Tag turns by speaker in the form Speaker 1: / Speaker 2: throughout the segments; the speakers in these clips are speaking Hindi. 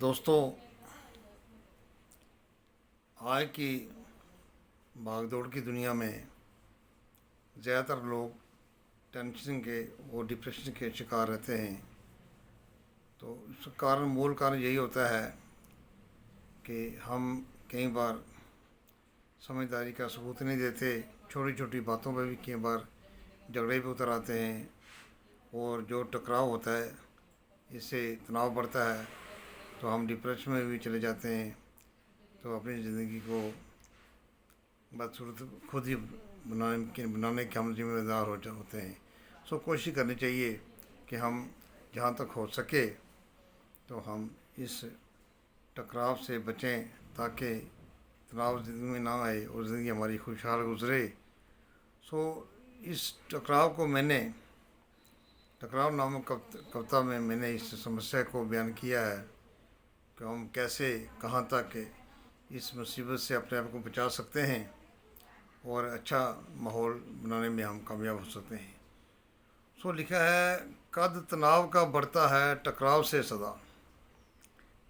Speaker 1: दोस्तों, आज की भागदौड़ की दुनिया में ज़्यादातर लोग टेंशन के और डिप्रेशन के शिकार रहते हैं। तो इसका मूल कारण यही होता है कि हम कई बार समझदारी का सबूत नहीं देते। छोटी छोटी बातों पर भी कई बार झगड़े पे उतर आते हैं और जो टकराव होता है इससे तनाव बढ़ता है, तो हम डिप्रेशन में भी चले जाते हैं। तो अपनी ज़िंदगी को बदसूरत खुद ही बनाने के हम जिम्मेदार होते हैं। कोशिश करनी चाहिए कि हम जहाँ तक हो सके तो हम इस टकराव से बचें, ताकि तनाव ज़िंदगी में ना आए और ज़िंदगी हमारी खुशहाल गुजरे। इस टकराव नामक कविता में मैंने इस समस्या को बयान किया है कि हम कैसे कहाँ तक इस मुसीबत से अपने आप को बचा सकते हैं और अच्छा माहौल बनाने में हम कामयाब हो सकते हैं। लिखा है, कद तनाव का बढ़ता है टकराव से सदा।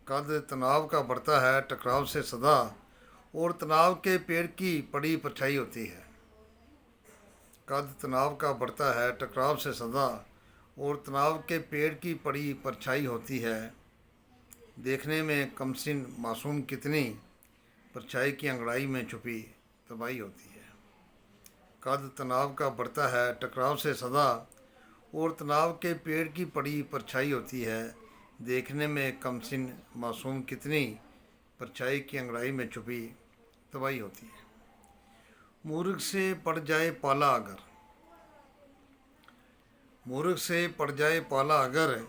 Speaker 1: कद तनाव का बढ़ता है टकराव से सदा, और तनाव के पेड़ की पड़ी परछाई होती है। कद तनाव का बढ़ता है टकराव से सदा, और तनाव के पेड़ की पड़ी परछाई होती है। देखने में कमसिन मासूम कितनी, परछाई की अंगड़ाई में छुपी तबाही होती है। कद तनाव का बढ़ता है टकराव से सदा, और तनाव के पेड़ की पड़ी परछाई होती है। देखने में कमसिन मासूम कितनी, परछाई की अंगड़ाई में छुपी तबाही होती है। मूर्ख से पड़ जाए पाला अगर, मूर्ख से पड़ जाए पाला अगर,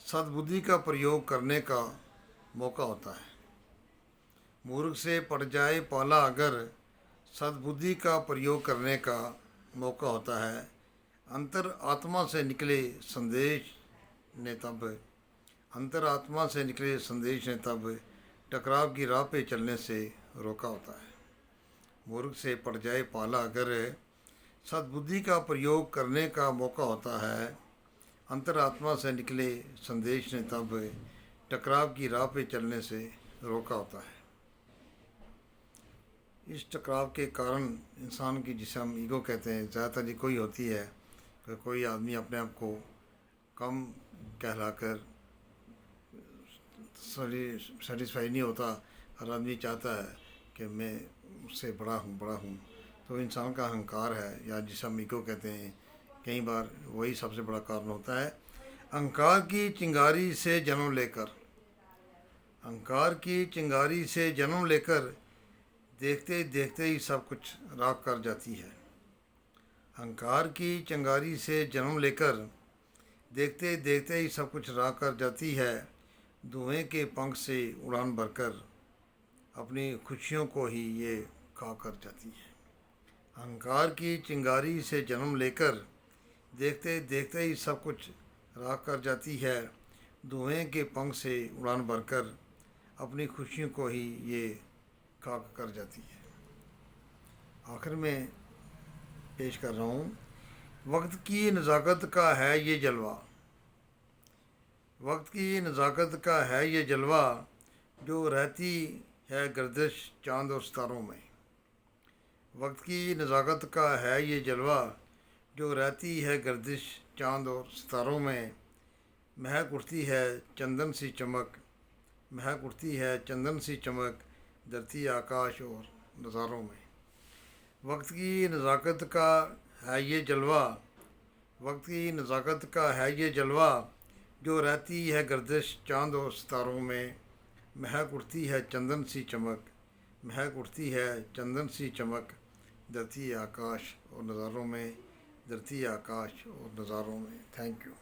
Speaker 1: सद्बुद्धि का प्रयोग करने का मौका होता है। मूर्ख से पड़ जाए पाला अगर, सद्बुद्धि का प्रयोग करने का मौका होता है। अंतर आत्मा से निकले संदेश ने तब, अंतर आत्मा से निकले संदेश ने तब टकराव की राह पे चलने से रोका होता है। मूर्ख से पड़ जाए पाला अगर, सद्बुद्धि का प्रयोग करने का मौका होता है। अंतरात्मा से निकले संदेश ने तब टकराव की राह पे चलने से रोका होता है। इस टकराव के कारण इंसान की, जिसे हम ईगो कहते हैं, ज़्यादातर ये कोई होती है कि कोई आदमी अपने आप को कम कहलाकर सेटिस्फाई नहीं होता। हर आदमी चाहता है कि मैं उससे बड़ा हूँ। तो इंसान का अहंकार है, या जिसे हम ईगो कहते हैं, कई बार वही सबसे बड़ा कारण होता है। अहंकार की चिंगारी से जन्म लेकर, अहंकार की चिंगारी से जन्म लेकर, देखते देखते ही सब कुछ राख कर जाती है। अहंकार की चिंगारी से जन्म लेकर, देखते देखते ही सब कुछ राख कर जाती है। धुएं के पंख से उड़ान भरकर, अपनी खुशियों को ही ये खा कर जाती है। अहंकार की चिंगारी से जन्म लेकर, देखते देखते ही सब कुछ राख कर जाती है। धुएं के पंख से उड़ान भरकर, अपनी खुशियों को ही ये खाक कर जाती है। आखिर में पेश कर रहा हूँ, वक्त की नज़ाकत का है ये जलवा। वक्त की नज़ाकत का है ये जलवा, जो रहती है गर्दिश चाँद और सितारों में। वक्त की नज़ाकत का है ये जलवा, जो रहती है गर्दिश चाँद और सितारों में। महक उठती है चंदन सी चमक, महक उठती है चंदन सी चमक, धरती आकाश और नज़ारों में। वक्त की नज़ाकत का है ये जलवा, वक्त की नज़ाकत का है ये जलवा, जो रहती है गर्दिश चाँद और सितारों में। महक उठती है चंदन सी चमक, महक उठती है चंदन सी चमक, धरती आकाश और नज़ारों में, धरती आकाश और नज़ारों में। Thank you.